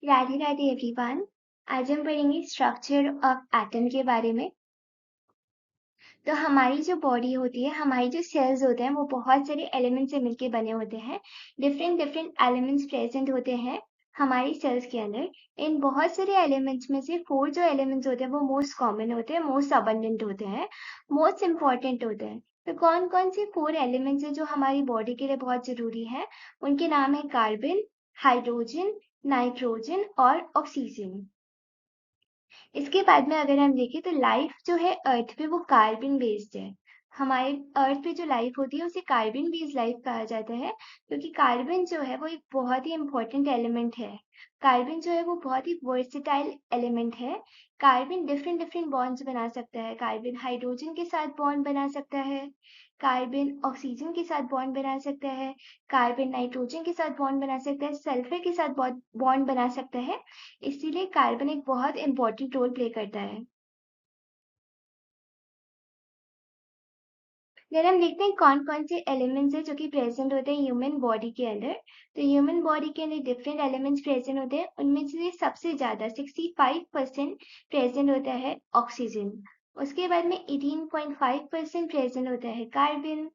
Radhe Radhe everyone. आज हम पढ़ेंगे स्ट्रक्चर ऑफ एटम के बारे में। तो हमारी जो बॉडी होती है, हमारी जो सेल्स होते हैं, वो बहुत सारे एलिमेंट से मिलके बने होते हैं। डिफरेंट डिफरेंट एलिमेंट्स प्रेजेंट होते हैं हमारी सेल्स के अंदर। इन बहुत सारे एलिमेंट्स में से 4 जो एलिमेंट्स होते हैं वो मोस्ट कॉमन होते हैं, मोस्ट अबंडेंट होते हैं, मोस्ट इंपॉर्टेंट होते हैं। तो कौन कौन से 4 एलिमेंट्स हैं जो हमारी बॉडी के लिए बहुत जरूरी है? उनके नाम है कार्बन, हाइड्रोजन, नाइट्रोजन और ऑक्सीजन। इसके बाद में अगर हम देखें तो लाइफ जो है अर्थ पे वो कार्बन बेस्ड है। हमारे अर्थ पे जो लाइफ होती है उसे कार्बन बेस्ड लाइफ कहा जाता है, क्योंकि कार्बन जो है वो एक बहुत ही इंपॉर्टेंट एलिमेंट है। कार्बन जो है वो बहुत ही वर्सेटाइल एलिमेंट है। कार्बन डिफरेंट डिफरेंट बॉन्ड्स बना सकता है। कार्बन हाइड्रोजन के साथ बॉन्ड बना सकता है, कार्बन ऑक्सीजन के साथ बॉन्ड बना सकता है, कार्बन नाइट्रोजन के साथ बॉन्ड बना सकता है, सल्फर के साथ बॉन्ड बना सकता है। इसीलिए कार्बन एक बहुत इंपॉर्टेंट रोल प्ले करता है। अगर हम देखते हैं कौन कौन से एलिमेंट्स है जो कि प्रेजेंट होते हैं ह्यूमन बॉडी के अंदर, तो ह्यूमन बॉडी के अंदर डिफरेंट एलिमेंट्स प्रेजेंट होते हैं। उनमें से सबसे ज्यादा 65% प्रेजेंट होता है ऑक्सीजन। उसके बाद में 18.5% प्रेजेंट होता है कार्बन।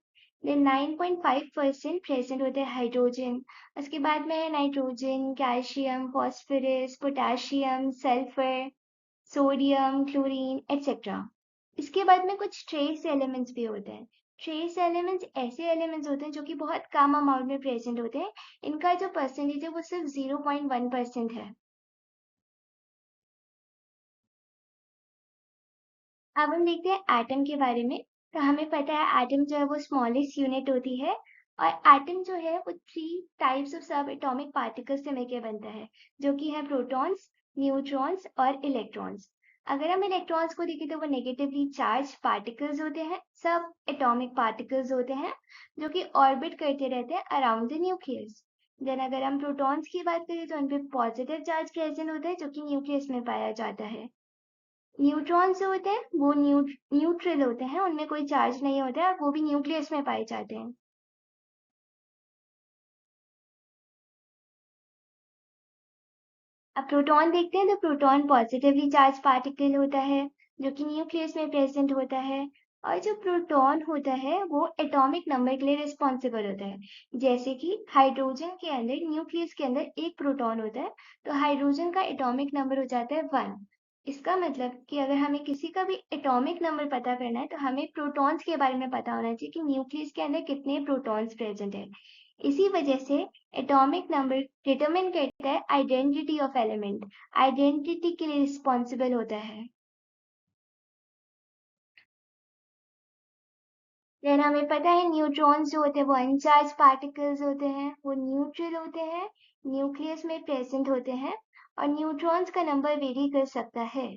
देन 9.5% प्रेजेंट होता है हाइड्रोजन। उसके बाद में है nitrogen, calcium, phosphorus, potassium, sulphur, sodium, chlorine etcetera. इसके बाद में कुछ ट्रेस एलिमेंट्स भी होते हैं। ट्रेस एलिमेंट्स ऐसे एलिमेंट्स होते हैं जो कि बहुत कम अमाउंट में प्रेजेंट होते हैं। इनका जो परसेंटेज है वो सिर्फ 0.1% है। अब हम देखते हैं एटम के बारे में। तो हमें पता है एटम जो है वो स्मॉलेस्ट यूनिट होती है, और एटम जो है वो 3 टाइप्स ऑफ सब एटॉमिक पार्टिकल्स से मिलकर बनता है, जो कि है प्रोटॉन्स, न्यूट्रॉन्स और इलेक्ट्रॉन्स। अगर हम इलेक्ट्रॉन्स को देखें तो वो नेगेटिवली चार्ज पार्टिकल्स होते हैं, सब एटॉमिक पार्टिकल्स होते हैं जो कि ऑर्बिट करते रहते हैं अराउंड द न्यूक्लियस। देन अगर हम प्रोटॉन्स की बात करें तो उनपे पॉजिटिव चार्ज प्रेजेंट होता है जो कि न्यूक्लियस में पाया जाता है। न्यूट्रॉन्स जो होते हैं वो न्यूट्रल होते हैं, उनमें कोई चार्ज नहीं होता है और वो भी न्यूक्लियस में पाए जाते हैं। अब प्रोटॉन देखते हैं तो प्रोटॉन पॉजिटिवली चार्ज पार्टिकल होता है जो कि न्यूक्लियस में प्रेजेंट होता है। और जो प्रोटॉन होता है वो एटॉमिक नंबर के लिए रिस्पॉन्सिबल होता है। जैसे कि हाइड्रोजन के अंदर न्यूक्लियस के अंदर एक प्रोटॉन होता है, तो हाइड्रोजन का एटॉमिक नंबर हो जाता है 1। इसका मतलब कि अगर हमें किसी का भी एटॉमिक नंबर पता करना है तो हमें प्रोटॉन्स के बारे में पता होना चाहिए कि न्यूक्लियस के अंदर कितने प्रोटॉन्स प्रेजेंट है। इसी वजह से एटॉमिक नंबर डिटरमिन करता है आइडेंटिटी ऑफ एलिमेंट, आइडेंटिटी के लिए रिस्पॉन्सिबल होता है। देन हमें पता है न्यूट्रॉन्स जो होते हैं वो अनचार्ज पार्टिकल्स होते हैं, वो न्यूट्रल होते हैं, न्यूक्लियस में प्रेजेंट होते हैं, और न्यूट्रॉन्स का नंबर वेरी कर सकता है।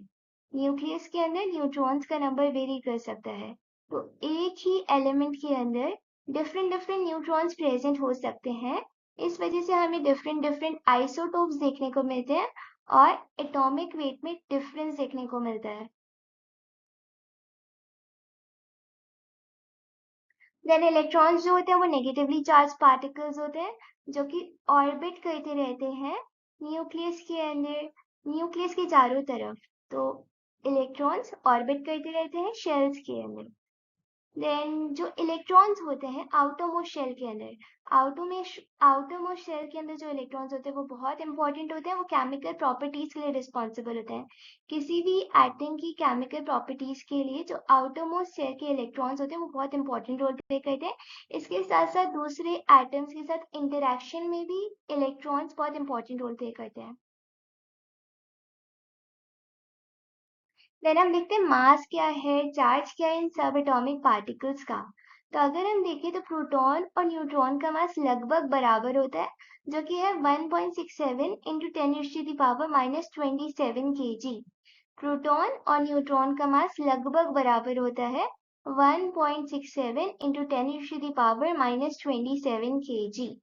न्यूक्लियस के अंदर न्यूट्रॉन्स का नंबर वेरी कर सकता है। तो एक ही एलिमेंट के अंदर डिफरेंट डिफरेंट न्यूट्रॉन्स प्रेजेंट हो सकते हैं। इस वजह से हमें डिफरेंट डिफरेंट आइसोटोप्स देखने को मिलते हैं और एटॉमिक वेट में डिफरेंस देखने को मिलता है। देन इलेक्ट्रॉन्स जो होते हैं वो नेगेटिवली चार्ज पार्टिकल्स होते हैं जो कि ऑर्बिट करते रहते हैं न्यूक्लियस के अंदर, न्यूक्लियस के चारों तरफ। तो इलेक्ट्रॉन्स ऑर्बिट करते रहते हैं शेल्स के अंदर। देन जो इलेक्ट्रॉन्स होते हैं आउटरमोस्ट शेल के अंदर, आउटरमोस्ट शेल के अंदर जो इलेक्ट्रॉन्स होते हैं वो बहुत इंपॉर्टेंट होते हैं। वो केमिकल प्रॉपर्टीज के लिए रिस्पॉन्सिबल होते हैं। किसी भी एटम की केमिकल प्रॉपर्टीज के लिए जो आउटरमोस्ट शेल के इलेक्ट्रॉन्स होते हैं वो बहुत इंपॉर्टेंट रोल प्ले करते हैं। इसके साथ साथ दूसरे एटम्स के साथ इंटरेक्शन में भी इलेक्ट्रॉन्स बहुत इंपॉर्टेंट रोल प्ले करते हैं। देन हम देखते हैं मास क्या है, चार्ज क्या है इन सब एटॉमिक पार्टिकल्स का। तो अगर हम देखें तो प्रोटॉन और न्यूट्रॉन का मास लगभग बराबर होता है, जो कि है 1.67 इंटू 10⁻⁻27 kg। प्रोटॉन और न्यूट्रॉन का मास लगभग बराबर होता है 1.67 इंटू 10⁻⁻27 kg।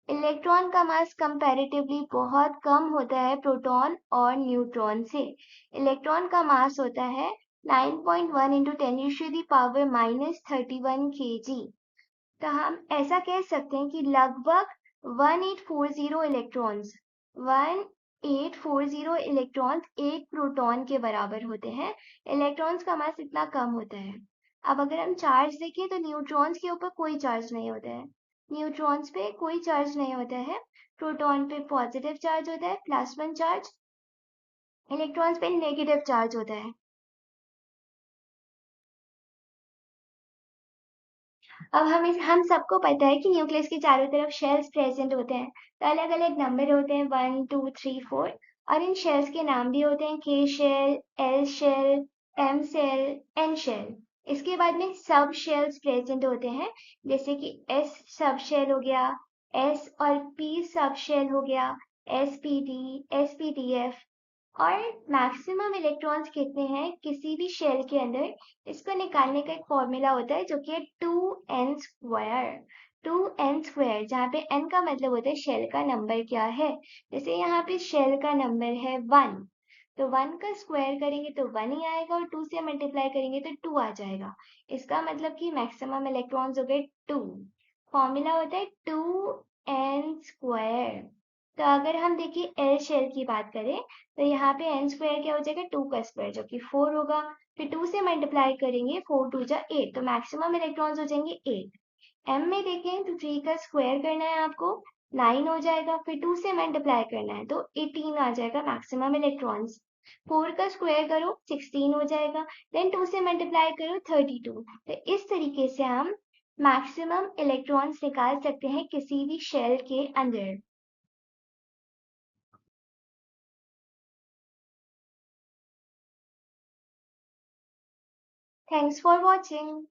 इलेक्ट्रॉन का मास कंपैरेटिवली बहुत कम होता है प्रोटॉन और न्यूट्रॉन से। इलेक्ट्रॉन का मास होता है 9.1 इंटू 10⁻31 kg। तो हम ऐसा कह सकते हैं कि लगभग 1840 इलेक्ट्रॉन्स, 840 इलेक्ट्रॉन्स एक प्रोटॉन के बराबर होते हैं। इलेक्ट्रॉन्स का मास इतना कम होता है। अब अगर हम चार्ज देखें तो न्यूट्रॉन्स के ऊपर कोई चार्ज नहीं होता है। न्यूट्रॉन्स पे कोई चार्ज नहीं होता है। प्रोटॉन पे पॉजिटिव चार्ज होता है, +1 चार्ज। इलेक्ट्रॉन्स पे नेगेटिव चार्ज होता है। अब हम सबको पता है कि न्यूक्लियस के चारों तरफ शेल्स प्रेजेंट होते हैं। तो अलग अलग नंबर होते हैं, 1 2 3 4। और इन शेल्स के नाम भी होते हैं, K shell, L shell, M shell, N shell. इसके बाद में सब शेल्स प्रेजेंट होते हैं, जैसे कि एस सब शेल हो गया, एस और पी सब शेल हो गया, S P D, S P D F. और मैक्सिमम इलेक्ट्रॉन्स कितने हैं किसी भी शेल के अंदर, इसको निकालने का एक फॉर्मूला होता है जो कि है 2n²। 2n², जहाँ पे n का मतलब होता है शेल का नंबर क्या है। जैसे यहाँ पे शेल का नंबर है 1, तो 1 का स्क्वायर करेंगे तो 1 ही आएगा, और 2 से मल्टीप्लाई करेंगे तो 2 आ जाएगा। इसका मतलब कि मैक्सिमम इलेक्ट्रॉन्स हो गए 2। फॉर्मूला होता है 2n²। तो अगर हम देखिए एल शेल की बात करें, तो यहाँ पे n² क्या हो जाएगा, 2 का स्क्वायर जो कि 4 होगा। फिर 2 से मल्टीप्लाई करेंगे, 4 2 जा 8, तो मैक्सिमम इलेक्ट्रॉन्स हो जाएंगे 8। m में देखें तो 3 का स्क्वायर करना है आपको, 9 हो जाएगा। फिर 2 से मल्टीप्लाई करना है तो 18 आ जाएगा मैक्सिमम इलेक्ट्रॉन्स। 4 का स्क्वायर करो, 16 हो जाएगा। देन 2 से मल्टीप्लाई करो, 32। तो इस तरीके से हम मैक्सिमम इलेक्ट्रॉन्स निकाल सकते हैं किसी भी शेल के अंदर। Thanks for watching.